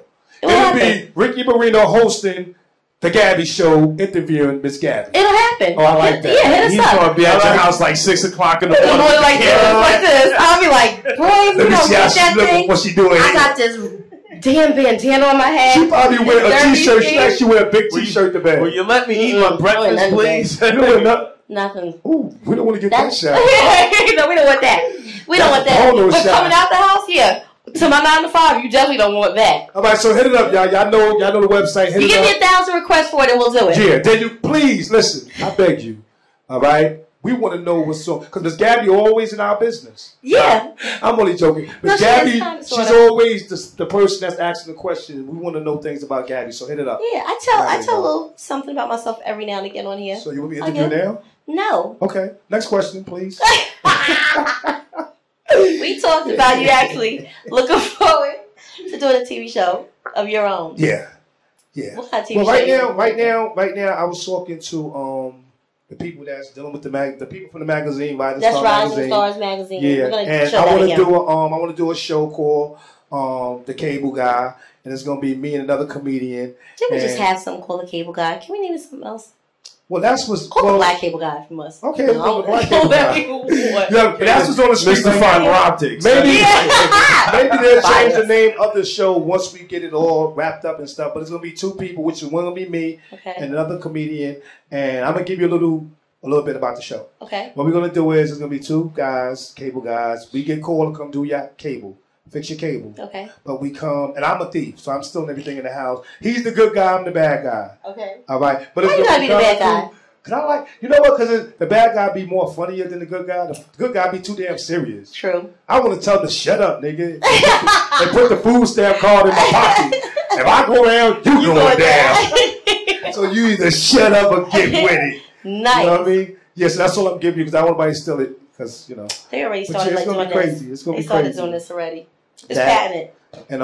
It'll be Ricky Barrino hosting the Gabby Show, interviewing Miss Gabby. It'll happen. Oh, I like that. Yeah, hit us He's up. going to be at your house like 6 o'clock in the morning. Like this. I'll be like, boy, if you don't get that thing, what she doing. I got this damn bandana on my head. She probably wear a t-shirt. She actually wear a big t-shirt to bed. Will you let me eat my breakfast, please? Nothing. Ooh, we don't want to get that shot. No, we don't want that. We don't want that. But coming out the house, yeah. To my 9 to 5, you definitely don't want that. All right, so hit it up, y'all. Y'all know the website. Hit you it give up. me 1,000 requests for it, and we'll do it. Yeah, then you please listen. I beg you. All right. We want to know what's on because Miss Gabby always in our business. Yeah. I'm only joking. Miss Gabby, she's always the person that's asking the question. We want to know things about Gabby, so hit it up. Yeah, I tell a little something about myself every now and again on here. So you want me to interview now? No. Okay. Next question, please. We talked about you actually looking forward to doing a TV show of your own. Yeah. Yeah. What kind of TV show? Right now, I was talking to the people that's dealing with the people from the magazine, Rising That's Star Rising magazine. Stars magazine. Yeah, we're gonna and show I that want to do a show called The Cable Guy, and it's gonna be me and another comedian. Didn't we just have something called The Cable Guy? Can we name it something else? Well, that's what's called the Black Cable Guy from us. Okay, the Black Cable Guy. Yeah, that's what's on the street. Mr. Fiber Optics. Maybe they'll change the name of the show once we get it all wrapped up and stuff. But it's gonna be 2 people, which is one gonna be me and another comedian, and I'm gonna give you a little bit about the show. Okay. What we're gonna do is it's gonna be 2 guys, cable guys. We get called to come do your cable. Fix your cable. Okay. But we come, and I'm a thief, so I'm stealing everything in the house. He's the good guy, I'm the bad guy. Okay. All right. But why you gotta be the bad guy? Cause I like, you know what? Because the bad guy be more funnier than the good guy. The good guy be too damn serious. True. I want to tell them to shut up, nigga. And put the food stamp card in my pocket. If I go down, you going down. So you either shut up or get with it. Nice. You know what I mean? Yes, that's all I'm giving you because I don't want nobody to steal it. Because, you know. They already started it's gonna doing be crazy. this. It's going to They be started crazy. doing this already. It's That- patented. And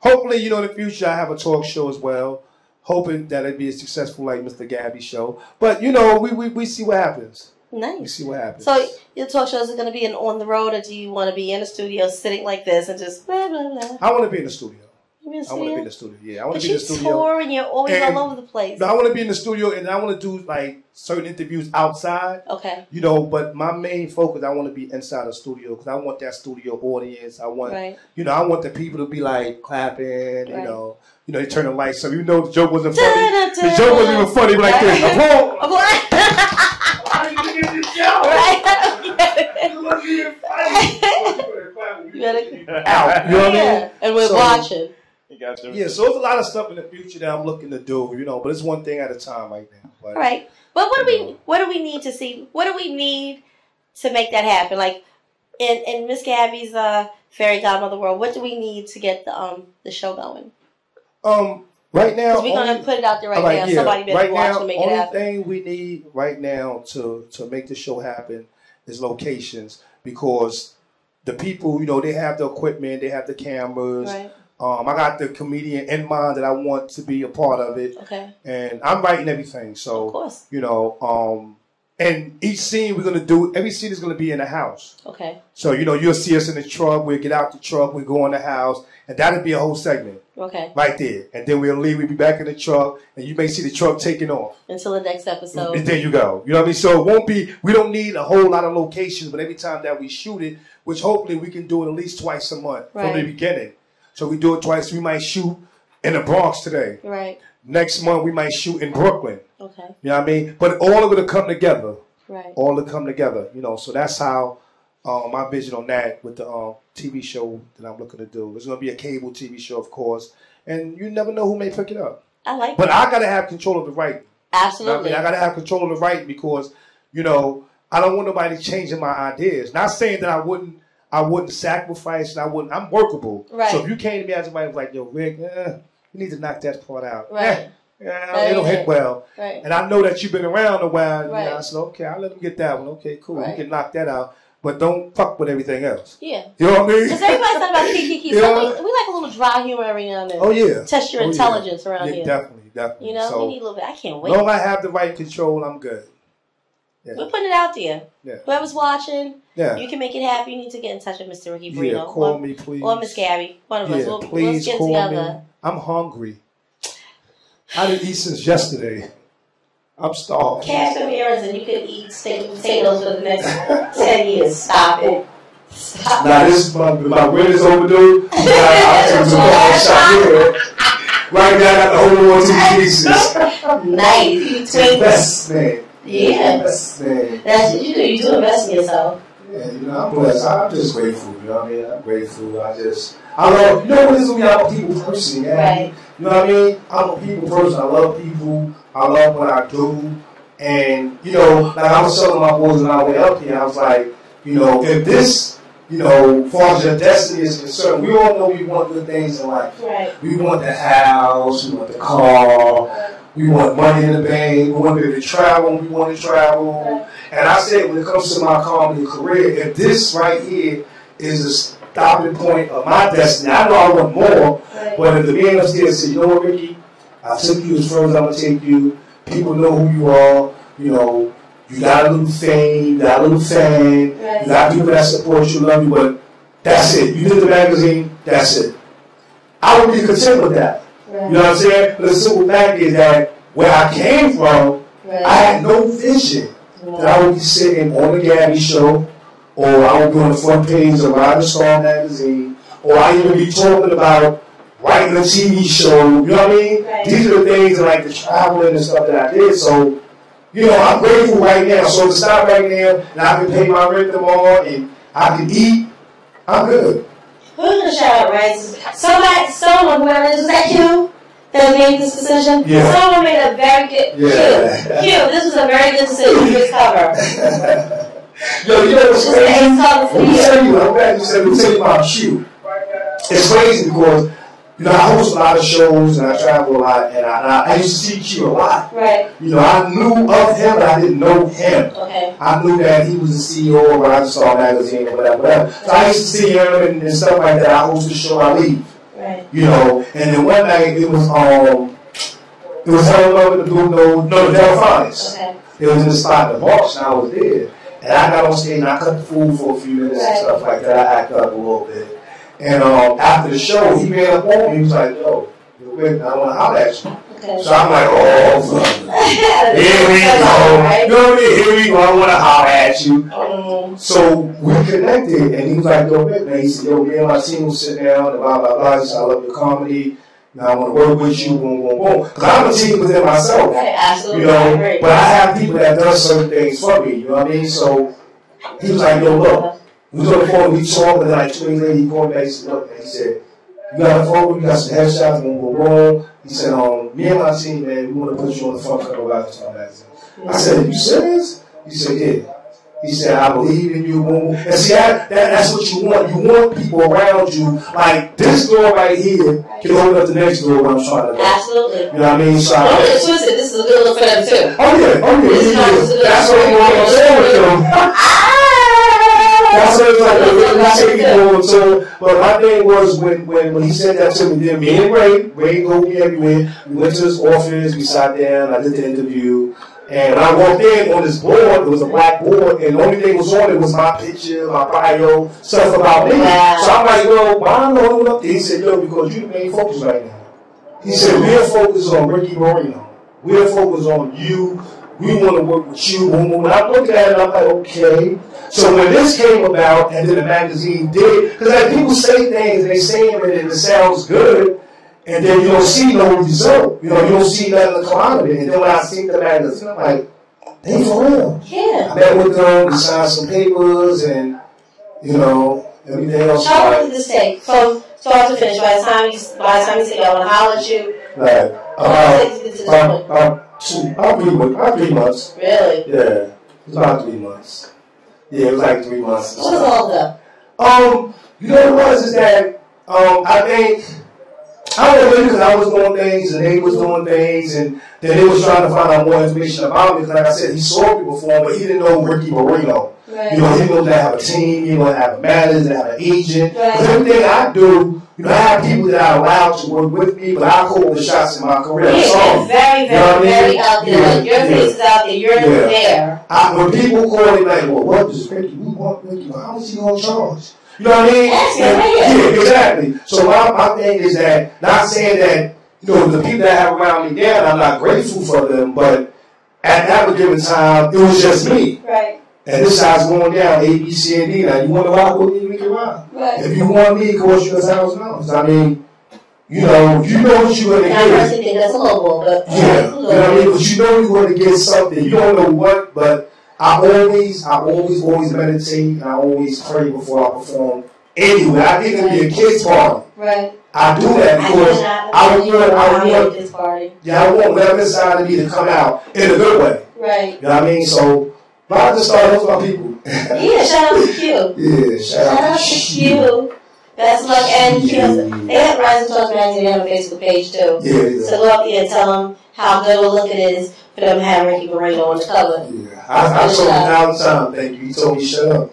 hopefully, you know, in the future, I have a talk show as well. Hoping that it'd be as successful like Mr. GABIE show. But, you know, we see what happens. Nice. We see what happens. So your talk show is going to be on the road, or do you want to be in the studio sitting like this and just blah, blah, blah? I want to be in the studio. You be in the I want to studio? be in the studio. Yeah, I want But to be in you the studio. tour and you're always And- all over the place. No, I want to be in the studio and I want to do like certain interviews outside. Okay. You know, but my main focus, I want to be inside the studio because I want that studio audience. I want, Right. you know, I want the people to be like clapping. Right. You know, they turn the lights up. Even though the joke wasn't funny, Da-da-da. the joke wasn't even funny. Like this. Right. How did you get this joke? It wasn't even funny. You better- Out. You know what I mean? Yeah. And we're So- watching. Yeah, so there's a lot of stuff in the future that I'm looking to do, you know, but it's one thing at a time right now. But, Right. But what do we need to see? What do we need to make that happen? Like in Miss Gabby's Fairy Godmother World, what do we need to get the show going? Right now, Because we're gonna put it out there right now. yeah, Somebody better right be watching now, to make it only happen. thing we need right now to make the show happen is locations because the people, you know, they have the equipment, they have the cameras. Right. I got the comedian in mind that I want to be a part of it. Okay. And I'm writing everything. So, Of course. you know, and each scene we're going to do, every scene is going to be in the house. Okay. So, you know, you'll see us in the truck. We'll get out the truck. We'll go in the house. And that'll be a whole segment. Okay. Right there. And then we'll leave. We'll be back in the truck. And you may see the truck taking off. Until the next episode. And there you go. You know what I mean? So it won't be, we don't need a whole lot of locations. But every time that we shoot it, which hopefully we can do it at least twice a month from the beginning. So we do it twice. We might shoot in the Bronx today. Right. Next month we might shoot in Brooklyn. Okay. You know what I mean? But all of it will come together. Right. All to come together. You know, so that's how my vision on that with the TV show that I'm looking to do. It's going to be a cable TV show, of course. And you never know who may pick it up. I like But that. I got to have control of the writing. Absolutely. You know what I mean? I got to have control of the writing because, you know, I don't want nobody changing my ideas. Not saying that I wouldn't sacrifice and I'm workable. Right. So if you came to me as somebody was like, yo, Rick, you need to knock that part out. Right. It'll hit well. Right. And I know that you've been around a while. Right. You know, I said, okay, I'll let him get that one. Okay, cool. Right. You can knock that out. But don't fuck with everything else. Yeah. You know what I mean? Because everybody's talking about kiki. Yeah. We like a little dry humor every now and then. Oh, yeah. Test your intelligence around yeah, here. Definitely. You know, So, we need a little bit. I can't wait. long as I have the right control, I'm good. Yeah. We're putting it out there. Yeah. Whoever's watching, Yeah. you can make it happen. You need to get in touch with Mr. Ricky Barrino. Yeah, call me, please. Or Miss Gabby. One of us. We'll please get call together. me. I'm hungry. I didn't eat since yesterday. I'm starved. Cash some errands and you could eat steak and potatoes for the next 10 years. Stop it. Stop Now, this is my rent is overdue. I'll take some more shot here. Right now, I got the whole world to pieces. Nice. Investment. Yeah. Investment. That's what you do. You do invest in yourself. Yeah, you know, I'm blessed. I'm just grateful. You know what I mean? I'm grateful. I love, you know what it is with me? I'm a people person, man. Right. You know what I mean? I'm a people person. I love people. I love what I do. And, you know, like I was telling my boys on our way up here, I was like, you know, if this, you know, as far as your destiny is concerned, we all know we want good things in life. Right. We want the house, we want the car, we want money in the bank, we want to be able to travel when we want to travel. And I said, when it comes to my comedy career, if this right here is a stopping point of my destiny, I know I want more, but if the man upstairs said, you know what, Ricky, I took you as far as I'm going to take you, people know who you are, you know, you got a little fame, you got a little fan, you got people that support you, love you, but that's it. You did the magazine, that's it. I would be content with that. You know what I'm saying? But the simple fact is that where I came from, I had no vision that I would be sitting on the GABIE show, or I would be on the front page of Riding Star magazine, or I even be talking about writing a TV show. You know what I mean? These are the things like the traveling and stuff that I did. So, you know, I'm grateful right now. So to stop right now, and I can pay my rent tomorrow, and I can eat, I'm good. Who's gonna shout out, right? Someone, whoever it is, was that Q that made this decision? Yeah. Someone made a very good, Q, this was a very good decision to discover. Yo, you know what's crazy? I'm I'm glad you said, let me tell you about Q. It's crazy because, You know, I host a lot of shows and I travel a lot, and I used to see Q a lot. Right. You know, I knew of him, but I didn't know him. Okay. I knew that he was the CEO of Verizon Star Magazine or whatever. So I used to see him and stuff like that. I hosted the show, I leave. Right. You know, and then one night it was Hell Love in the Blue Nose, no, the Delphonics. Okay. It was in the spot in the Bronx, and I was there. And I got on stage and I cut the food for a few minutes and stuff like that. I acted up a little bit. And after the show, he ran up on me. He was like, yo, I want to holler at you. Okay. So I'm like, oh, here we go. Right? You know what I mean? Here we go. I want to holler at you. So we connected, and he was like, yo, man. He said, yo, me and my team will sit down, and blah, blah, blah. He said, I love your comedy. Now I want to work with you, boom, boom, boom. Because I'm a team within myself. Right, absolutely. You know, but I have people that does certain things for me. You know what I mean? So he was like, yo, look. We was on the phone, we talked, and then like 2 days later, he called me back, he said, look, and he said, you got a phone, you got some headshots, boom, boom, boom. He said, me and my team, man, we want to put you on the front cover of Verizon Star Magazine. I said, are you serious? He said, yeah. He said, I believe in you, boom, boom. And see, that's what you want. You want people around you. Like, this door right here can open up the next door where I'm trying to go. Absolutely. You know what I mean? So don't get twisted. This is a good look for them, too. Oh, yeah. That's what he wanted to say with them. That's what it was like. But my thing was when he said that to me, then me and Ray go everywhere. We went to his office, we sat down, I did the interview. And when I walked in on this board, it was a black board, and the only thing was on it was my picture, my bio, stuff about me. Wow. So I'm like, yo, why am I holding up there? He said, yo, because you're the main focus right now. He said, we're focused on Ricky Barrino. We're focused on you. We want to work with you. When I looked at it, I'm like, okay. So when this came about, and then the magazine did, because like people say things, and they say them, and it sounds good, and then you don't see no result. You know, you don't see nothing come out of it. And then when I see the magazine, I'm like, they for real. Yeah. I met with them, we signed some papers, and, you know, everything else. How long did this take? From start to finish, by the time you say, I want to holler at you? Right. About 3 months. Really? Yeah. It was about 3 months. Yeah, it was like 3 months. What was all that? You know what it was is that I think I don't know because I was doing things and they was doing things and then they was trying to find out more information about me. Like I said, he saw me before, but he didn't know Ricky Barrino. Right. You know, he didn't know that I have a team, he didn't know that I have a manager, that I have an agent. Right. Because everything I do, you know, I have people that are allowed to work with me, but I call the shots in my career. Yeah, so, very, very out there. Yeah, like your face is out there, you're there. When people call me like, well, what does Ricky, we want Ricky, how is he going to charge? You know what I mean? Yeah, exactly. So my thing is that, not saying that, you know, the people that have around me there, I'm not grateful for them, but at that given time, it was just me. Right. And this side's going down, A, B, C, and D. Now, you want to rock with me, we can rock. Right. If you want me, it costs you $1,000. I mean, you know what you're going to get. I personally think that's a low, but yeah, you know what I mean? But you know you're going to get something. You don't know what, but I always meditate and I always pray before I perform anywhere. I think it'd be a kid's party. Right. I do that because I want whatever side of me to come out in a good way. Right. You know what I mean? So, I just started with my people. Yeah, shout out to Q. Yeah, shout out to Q. Best luck. And you know, they have Verizon Star Magazine on a Facebook page too. Yeah. So go up there and tell them how good a look it is for them to have Ricky Barrino on the cover. Yeah. I told him 1,000 times, thank you. He told me shut up.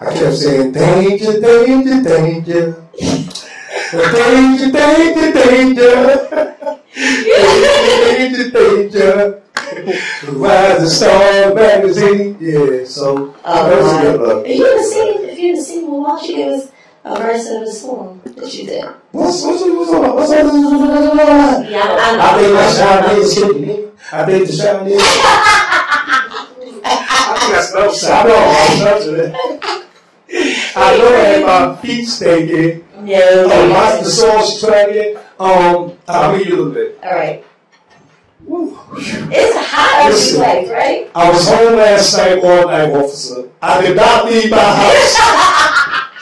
I kept saying, danger, danger, danger. Danger, danger, danger. Danger, danger. Verizon Star Magazine. Yeah, so that was a good look. If you didn't see, well, why don't you give us a verse of the song that you did? What's on? Yeah, I think my shine is hitting. I think the shine is. I think I smell something. I know that my feet stinking. Yeah. The song she's trying to get. I'll read you a little bit. All right. Woo. It's hot in your place, right? I was home last night all night, officer. I did not leave my house.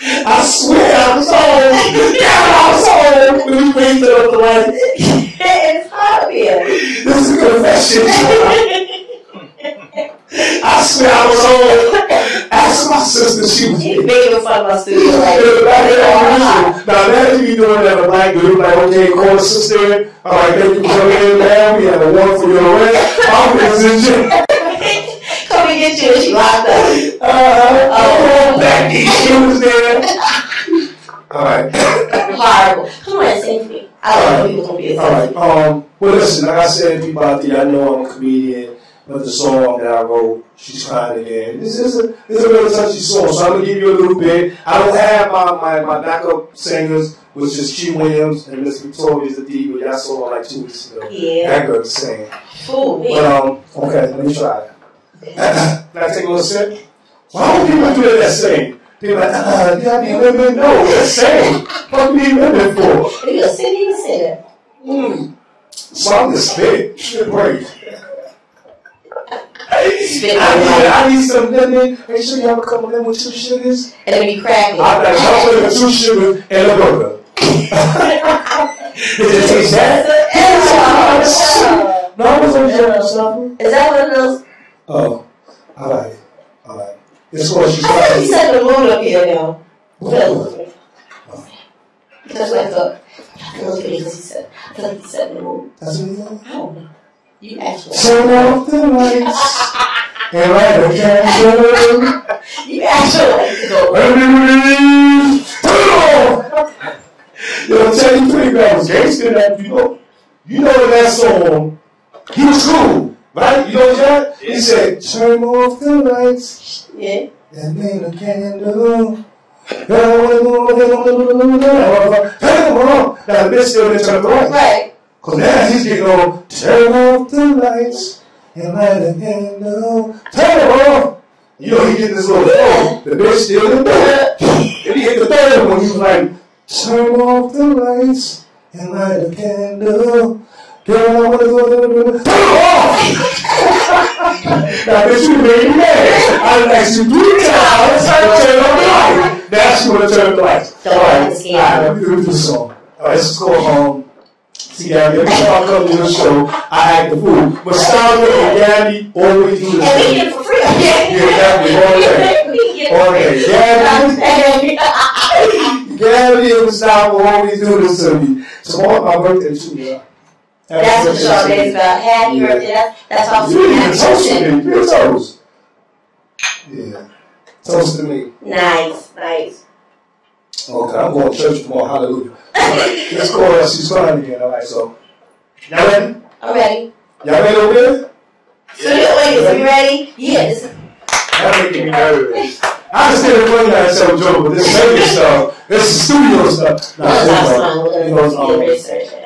I swear I was home. I was home. When we waited up the light. It's hot here. This is a confession. I swear I was home. Ask my sister, she was begging fun about studio life. Now imagine you doing that a black dude, like, okay, call the sister. All right, thank you for coming in, man. We have a one for your rent. I'm in jail. Come and get you, she locked up. Becky, she was there. All right. Horrible. Come on, sing for me. I don't know you was gonna be a singer. All right. Well, listen, like I said, people out there, I know I'm a comedian, but the song that I wrote, She's Crying Again, it's a really touchy song, so I'm going to give you a little bit. I don't have my backup singers, which is Q Williams and Miss Victoria's the diva. Y'all saw her like 2 weeks ago. Yeah. That girl singing. Fool me. But, okay, let me try it. Can I take a little sip? Why don't people do that sing? They're like, you have any women? No, let's sing. What do you need women for? You a singer, you a singer. So I'm just spit. Shit, break. I need some lemon. Make sure you have a couple lemon with 2 sugars. And then you crack it. I got a couple lemon, 2 sugars, and a burger. Did it taste that? No, I was on the Is that one of those? Oh, all right. All right. It's called She's I thought Crying. you said the moon up here now. That's what I thought. I thought he said the moon. That's what you know? I don't know. You actually. Turn off the lights and light a candle. You actually like to go. Turn it off! Yo, tell you pretty bad was gangster that you know that song. He was cool, right? You know that? He said, turn off the lights. Yeah. And light a candle. Turn them off. Now the bitch still didn't turn the lights. Right. Cause now he's getting on, turn off the lights and light a candle. Turn it off. You know, he getting this little phone. The bitch still in bed. And he hit the third one. He was like, turn off the lights and light a candle. Girl, I want to go. Turn it off! Now, bitch, you made me mad. I asked you 3 times to turn on the light. Now she want to turn the lights. All right, let me do this song. All right, this is called, see, Gabby, every time I come to the show, I act the fool. But Stalin and Gabby always do this. And we get it for free. Yeah, Gabby, all day. All day. Gabby and Stalin always do this to me. Tomorrow my birthday too, yeah. That's what the show is about. Happy birthday. That's all. You didn't toast to me. You're toast. Yeah. Toast to me. Nice, nice. Okay, I'm going to church tomorrow. Hallelujah. All right, let's go. She's crying again. All right, so. Y'all ready? I'm ready. Y'all ready over there? Studio ladies, you ready? Yes. That making me nervous. I understand the funny that show joke, but this baby stuff, this is studio stuff. Nah, That's our song. We're going to do research now.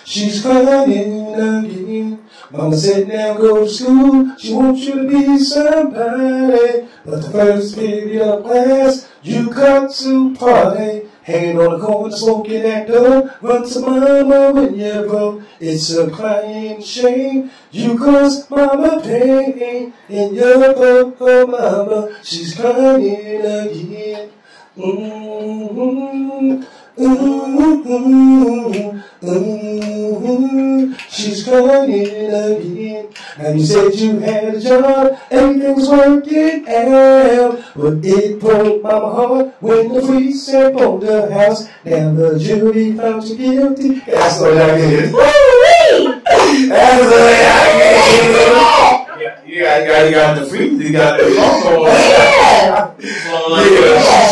She's crying again. Mama said now go to school. She wants you to be somebody. But the first period of class, you got to party. Hanging on the corner, smoking that dope. Run to mama when you're broke. It's a crying shame. You cause mama pain. In your book, oh mama, she's crying again. She's crying again. Now you said you had a job, everything was working out, but it broke my heart when the police said on the house. Now the jury found you guilty. That's what I did. Woo-wee! That's what I did. You got the free, you got the phone. Yeah. She's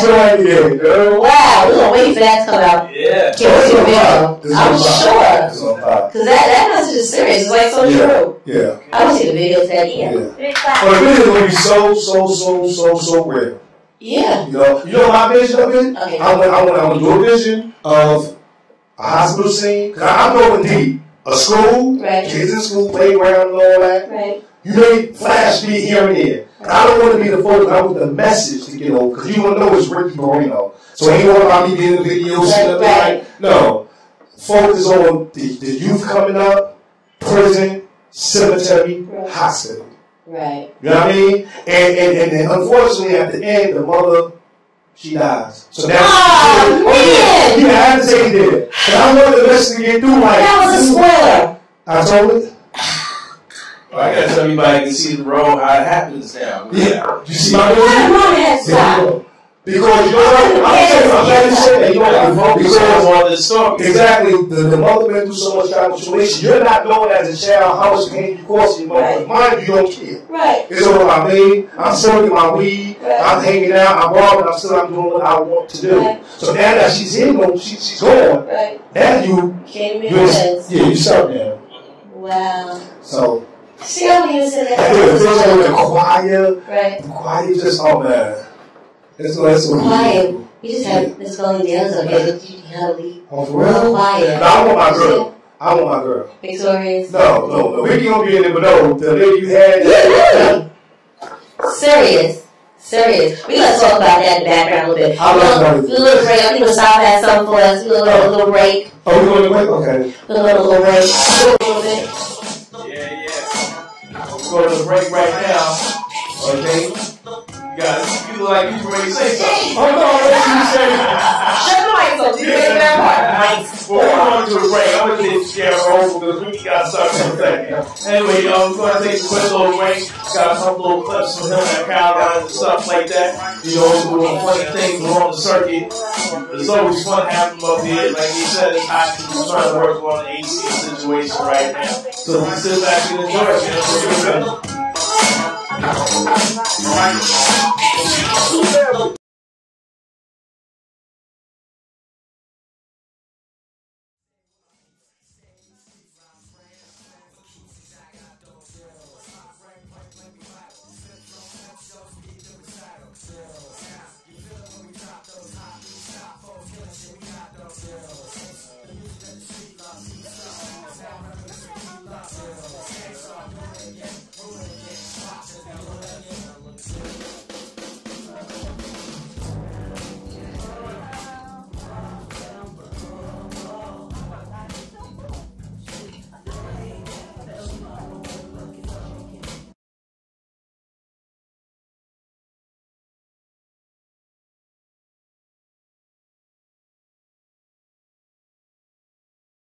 crying again, girl. Wow, we're going to wait for that to come out. Yeah. Can't see the video. I'm sure. It's on fire. Because that message is serious. It's like so true. Yeah. I don't see the videos that Yeah. either. But the video will be so real. Yeah. You know my vision of it? Okay. I want to do a vision of a hospital scene. Cause I'm going deep. A school, Right. kids in school, playground and all that. Right. You may flash me here and there. I don't want to be the focus. I want the message to get over. Because you don't know it's Ricky Barrino. So it ain't all about me being in the video. Right. No. Focus on the youth coming up, prison, cemetery, Right. hospital. Right. You know what I mean? And then unfortunately at the end, the mother, she dies. So now, man! You had to take it there. But I want the lesson to get through like That was a spoiler. I told it. I guess everybody can see the road, how it happens now. Yeah. You see my business? Because I'm just saying, you know, because on this story. Exactly, the mother went through so much transformation. You're not knowing as a child how much pain you cause your mother. Mind you, don't care. Right. It's all about me. I'm smoking my weed. Right. I'm hanging out. I'm robbing. I'm doing what I want to do. Right. So now that she's here, she's gone. Right. Now you start now. Wow. So. See how you said that? The choir. Right. The choir just, oh man. That's what quiet. You just have this going down so you have to leave. Oh, for real? Quiet. No, I want my girl. I want my girl. Victorious? No. Ricky gonna be in there, but no. The lady you had. Serious. We gonna talk about that in the background a little bit. I love a little break. I think South has something for us. A little break. Oh, we going to break? Okay. A little break. A little bit. Yeah. We're going to break right now. Okay. You look like you ready to say something. Oh, no, what did you say? Shut the mic up. You say that part. Well, we're going to a break. I'm going to get scared over because we got something to say. Anyway, we're going to take a quick little break. Got a couple little clips from him at Carolina and stuff like that. You know, doing funny things along the circuit. It's always fun having him up here. Like he said, it's hot. He's trying to work on the AC situation right now. So we sit back and enjoy it. You know,